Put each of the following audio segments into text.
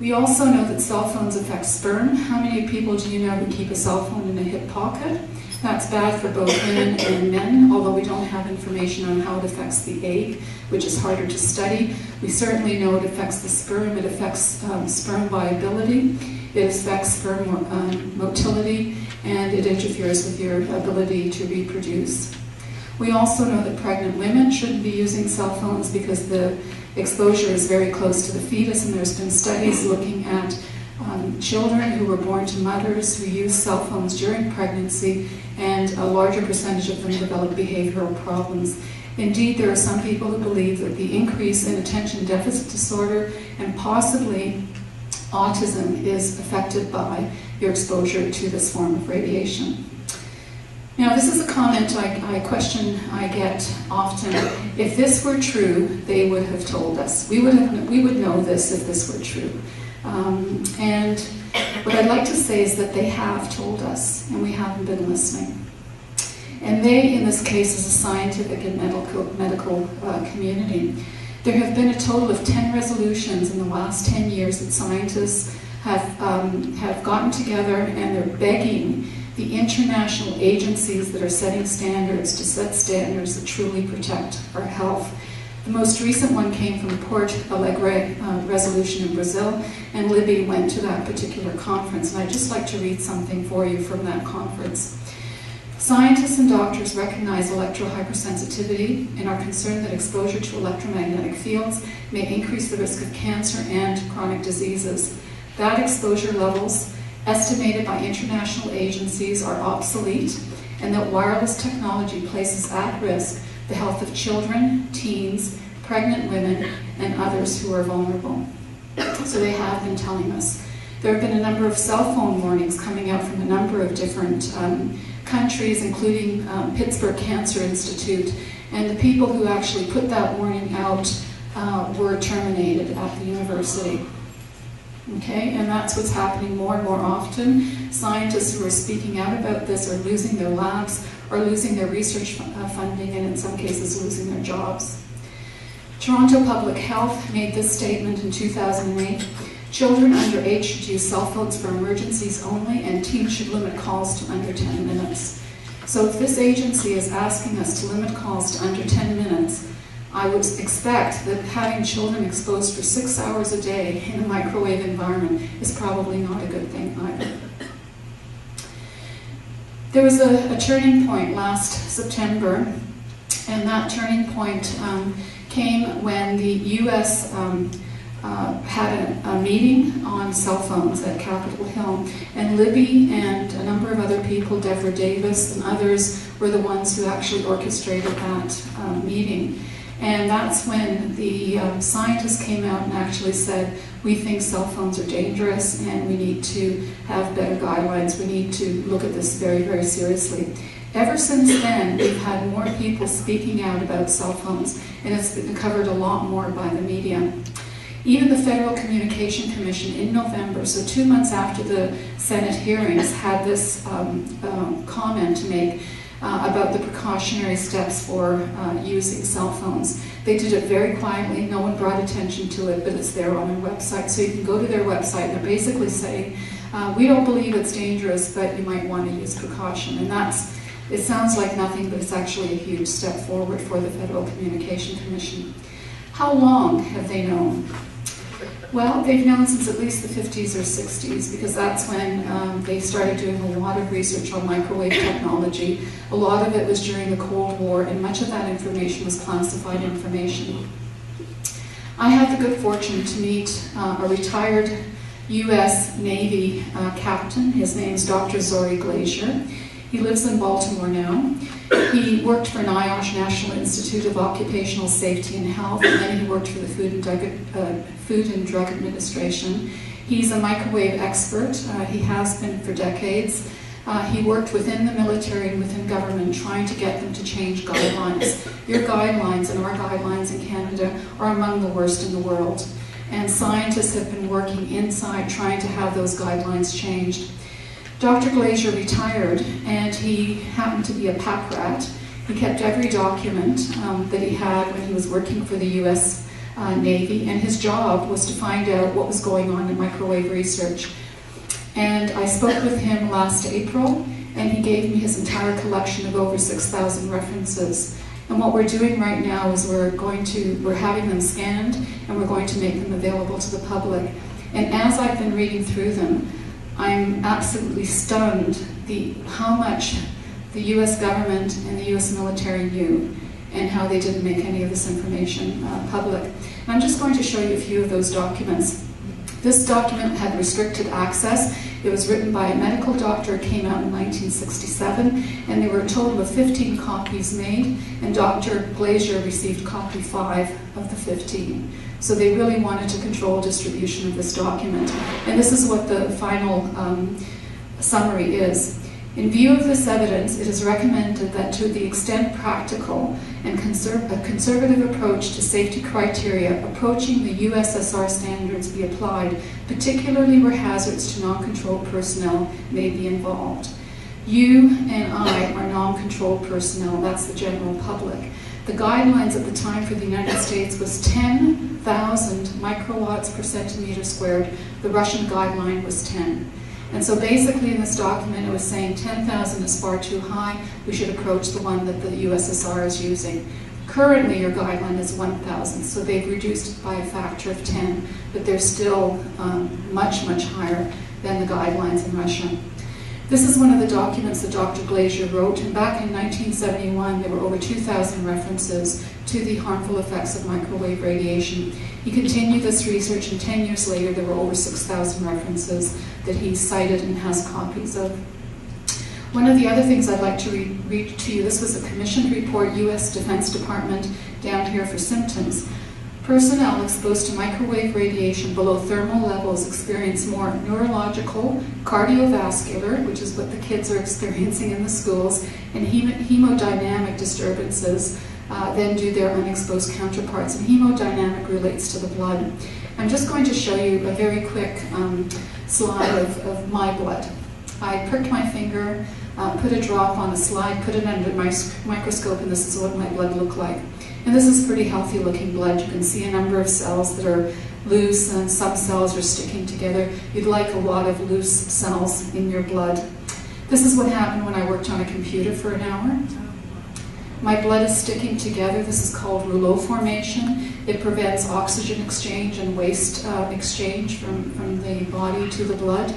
We also know that cell phones affect sperm. How many people do you know who keep a cell phone in a hip pocket? That's bad for both women and men, although we don't have information on how it affects the egg, which is harder to study. We certainly know it affects the sperm. It affects sperm viability. It affects sperm motility, and it interferes with your ability to reproduce. We also know that pregnant women shouldn't be using cell phones because the exposure is very close to the fetus, and there's been studies looking at children who were born to mothers who use cell phones during pregnancy, and a larger percentage of them develop behavioral problems. Indeed, there are some people who believe that the increase in attention deficit disorder and possibly autism is affected by your exposure to this form of radiation. Now, this is a comment I get often. If this were true, they would have told us. We would know this if this were true. And what I'd like to say is that they have told us, and we haven't been listening. And they, in this case, is a scientific and medical community. There have been a total of 10 resolutions in the last 10 years that scientists have gotten together, and they're begging the international agencies that are setting standards to set standards that truly protect our health. The most recent one came from the Porto Alegre resolution in Brazil, and Libby went to that particular conference. And I'd just like to read something for you from that conference. Scientists and doctors recognize electrohypersensitivity and are concerned that exposure to electromagnetic fields may increase the risk of cancer and chronic diseases. That exposure levels estimated by international agencies are obsolete, and that wireless technology places at risk the health of children, teens, pregnant women, and others who are vulnerable. So they have been telling us. There have been a number of cell phone warnings coming out from a number of different countries, including Pittsburgh Cancer Institute, and the people who actually put that warning out were terminated at the university. Okay, and that's what's happening more and more often. Scientists who are speaking out about this are losing their labs, or losing their research funding, and in some cases losing their jobs. Toronto Public Health made this statement in 2008. Children under age should use cell phones for emergencies only, and teens should limit calls to under 10 minutes. So if this agency is asking us to limit calls to under 10 minutes, I would expect that having children exposed for 6 hours a day in a microwave environment is probably not a good thing either. There was a turning point last September, and that turning point came when the US had a meeting on cell phones at Capitol Hill, and Libby and a number of other people, Deborah Davis and others, were the ones who actually orchestrated that meeting. And that's when the scientists came out and actually said, we think cell phones are dangerous and we need to have better guidelines. We need to look at this very, very seriously. Ever since then, we've had more people speaking out about cell phones, and it's been covered a lot more by the media. Even the Federal Communication Commission in November, so 2 months after the Senate hearings, had this comment to make about the precautionary steps for using cell phones. They did it very quietly, no one brought attention to it, but it's there on their website. So you can go to their website, and they're basically saying, we don't believe it's dangerous, but you might want to use precaution. And it sounds like nothing, but it's actually a huge step forward for the Federal Communication Commission. How long have they known? Well, they've known since at least the 50s or 60s, because that's when they started doing a lot of research on microwave technology. A lot of it was during the Cold War, and much of that information was classified information. I had the good fortune to meet a retired US Navy captain. His name's Dr. Zori Glazier. He lives in Baltimore now. He worked for NIOSH, National Institute of Occupational Safety and Health, and then he worked for the Food and Drug Administration. He's a microwave expert. He has been for decades. He worked within the military and within government trying to get them to change guidelines. Your guidelines and our guidelines in Canada are among the worst in the world. And scientists have been working inside trying to have those guidelines changed. Dr. Glazier retired, and he happened to be a pack rat. He kept every document that he had when he was working for the US Navy, and his job was to find out what was going on in microwave research. And I spoke with him last April, and he gave me his entire collection of over 6,000 references. And what we're doing right now is we're having them scanned, and we're going to make them available to the public. And as I've been reading through them, I'm absolutely stunned how much the US government and the US military knew, and how they didn't make any of this information public. And I'm just going to show you a few of those documents. This document had restricted access. It was written by a medical doctor. It came out in 1967, and there were a total of 15 copies made, and Dr. Glazier received copy 5 of the 15. So they really wanted to control distribution of this document. And this is what the final summary is. In view of this evidence, it is recommended that to the extent practical and a conservative approach to safety criteria approaching the USSR standards be applied, particularly where hazards to non-controlled personnel may be involved. You and I are non-controlled personnel, that's the general public. The guidelines at the time for the United States was 10,000 microwatts per centimeter squared. The Russian guideline was 10. And so basically in this document it was saying 10,000 is far too high, we should approach the one that the USSR is using. Currently your guideline is 1,000, so they've reduced it by a factor of 10, but they're still much, much higher than the guidelines in Russia. This is one of the documents that Dr. Glazier wrote, and back in 1971 there were over 2,000 references to the harmful effects of microwave radiation. He continued this research, and 10 years later there were over 6,000 references that he cited and has copies of. One of the other things I'd like to read to you, this was a commissioned report, U.S. Defense Department, down here for symptoms. Personnel exposed to microwave radiation below thermal levels experience more neurological, cardiovascular, which is what the kids are experiencing in the schools, and hemodynamic disturbances than do their unexposed counterparts. And hemodynamic relates to the blood. I'm just going to show you a very quick slide of my blood. I pricked my finger, put a drop on a slide, put it under my microscope, and this is what my blood looked like. And this is pretty healthy looking blood. You can see a number of cells that are loose, and some cells are sticking together. You'd like a lot of loose cells in your blood. This is what happened when I worked on a computer for an hour. My blood is sticking together. This is called rouleau formation. It prevents oxygen exchange and waste exchange from the body to the blood.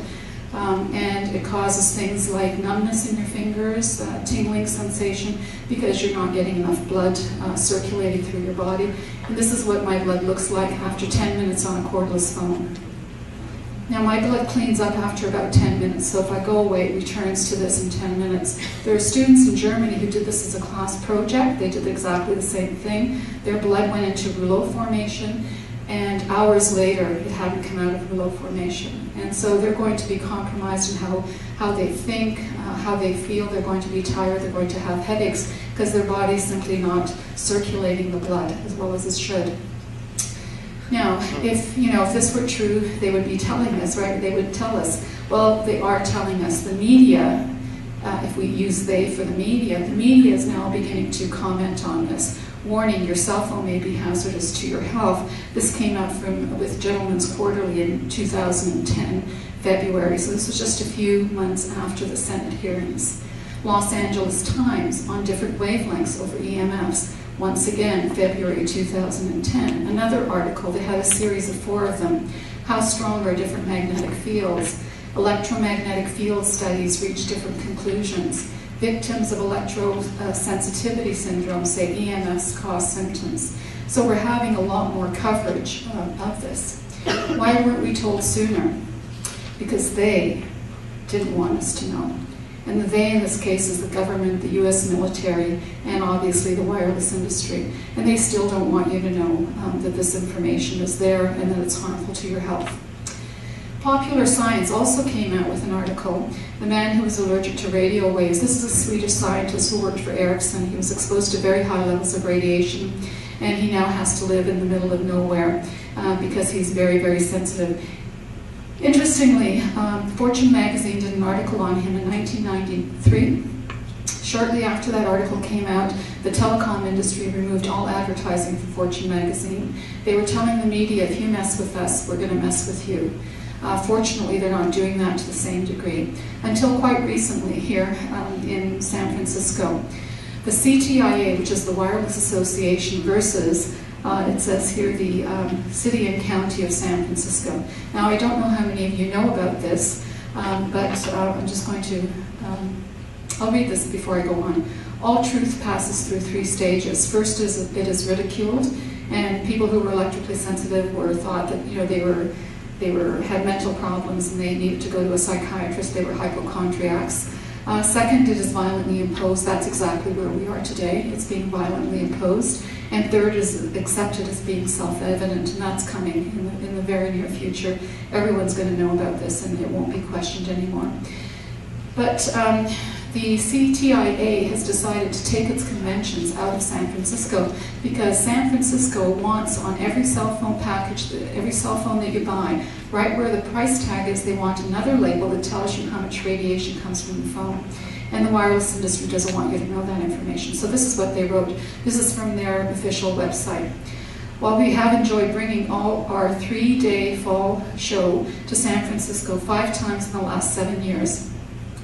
And it causes things like numbness in your fingers, tingling sensation, because you're not getting enough blood circulating through your body. And this is what my blood looks like after 10 minutes on a cordless phone. Now my blood cleans up after about 10 minutes, so if I go away it returns to this in 10 minutes. There are students in Germany who did this as a class project. They did exactly the same thing. Their blood went into rouleau formation, and hours later it hadn't come out of rouleau formation. And so they're going to be compromised in how they think, how they feel. They're going to be tired, they're going to have headaches, because their body's simply not circulating the blood as well as it should. Now, if this were true, they would be telling us, right? They would tell us. Well, they are telling us. The media, if we use they for the media is now beginning to comment on this. Warning, your cell phone may be hazardous to your health. This came out with Gentleman's Quarterly in 2010, February, so this was just a few months after the Senate hearings. Los Angeles Times, on different wavelengths over EMFs, once again, February 2010. Another article, they had a series of 4 of them. How strong are different magnetic fields? Electromagnetic field studies reach different conclusions. Victims of electrosensitivity syndrome say EMFs cause symptoms. So we're having a lot more coverage of this. Why weren't we told sooner? Because they didn't want us to know. And the they in this case is the government, the US military, and obviously the wireless industry. And they still don't want you to know that this information is there and that it's harmful to your health. Popular Science also came out with an article, The Man Who Was Allergic to Radio Waves. This is a Swedish scientist who worked for Ericsson. He was exposed to very high levels of radiation, and he now has to live in the middle of nowhere because he's very, very sensitive. Interestingly, Fortune magazine did an article on him in 1993, Shortly after that article came out, the telecom industry removed all advertising from Fortune magazine. They were telling the media, if you mess with us, we're going to mess with you. Fortunately, they're not doing that to the same degree. Until quite recently here in San Francisco. The CTIA, which is the Wireless Association, versus, it says here, the City and County of San Francisco. Now, I don't know how many of you know about this, but I'm just going to, I'll read this before I go on. All truth passes through 3 stages. First is it is ridiculed, and people who were electrically sensitive were thought that, you know, they had mental problems and they needed to go to a psychiatrist. They were hypochondriacs. Second, it is violently imposed. That's exactly where we are today. It's being violently imposed. And third is accepted as being self-evident, and that's coming in the very near future. Everyone's going to know about this, and it won't be questioned anymore. But the CTIA has decided to take its conventions out of San Francisco because San Francisco wants on every cell phone package, every cell phone that you buy, right where the price tag is, they want another label that tells you how much radiation comes from the phone. And the wireless industry doesn't want you to know that information. So this is what they wrote. This is from their official website. While we have enjoyed bringing all our 3-day fall show to San Francisco 5 times in the last 7 years,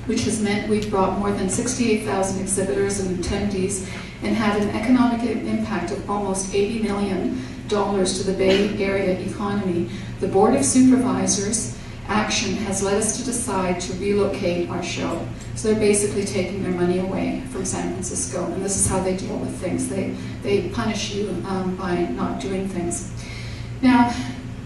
which has meant we've brought more than 68,000 exhibitors and attendees and had an economic impact of almost $80 million to the Bay Area economy, the Board of Supervisors action has led us to decide to relocate our show. So they're basically taking their money away from San Francisco, and this is how they deal with things. They punish you by not doing things. Now,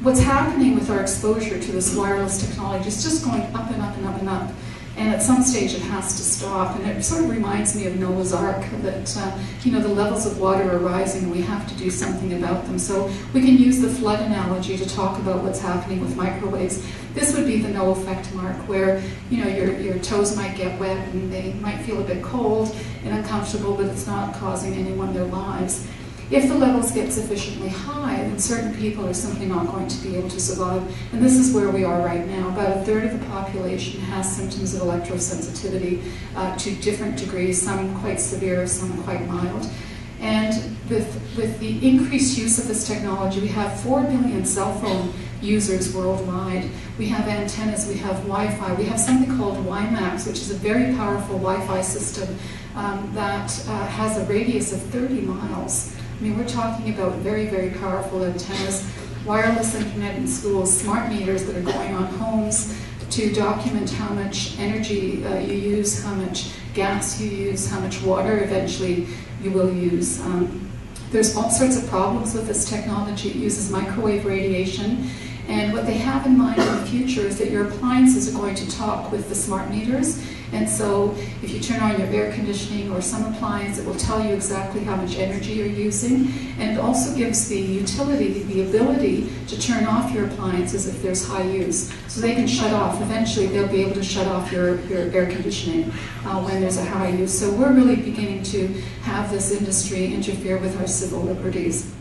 what's happening with our exposure to this wireless technology is just going up and up and up and up. And at some stage it has to stop. And it sort of reminds me of Noah's Ark, that you know, the levels of water are rising and we have to do something about them. So we can use the flood analogy to talk about what's happening with microwaves. This would be the no effect mark, where, you know, your toes might get wet and they might feel a bit cold and uncomfortable, but it's not causing anyone their lives. If the levels get sufficiently high, then certain people are simply not going to be able to survive. And this is where we are right now. About 1/3 of the population has symptoms of electrosensitivity to different degrees, some quite severe, some quite mild. And with the increased use of this technology, we have 4 billion cell phone users worldwide. We have antennas, we have Wi-Fi, we have something called WiMAX, which is a very powerful Wi-Fi system that has a radius of 30 miles. I mean, we're talking about very, very powerful antennas, wireless internet in schools, smart meters that are going on homes to document how much energy you use, how much gas you use, how much water eventually you will use. There's all sorts of problems with this technology. It uses microwave radiation. And what they have in mind in the future is that your appliances are going to talk with the smart meters. And so if you turn on your air conditioning or some appliance, it will tell you exactly how much energy you're using. And it also gives the utility the ability to turn off your appliances if there's high use. So they can shut off. Eventually they'll be able to shut off your air conditioning when there's a high use. So we're really beginning to have this industry interfere with our civil liberties.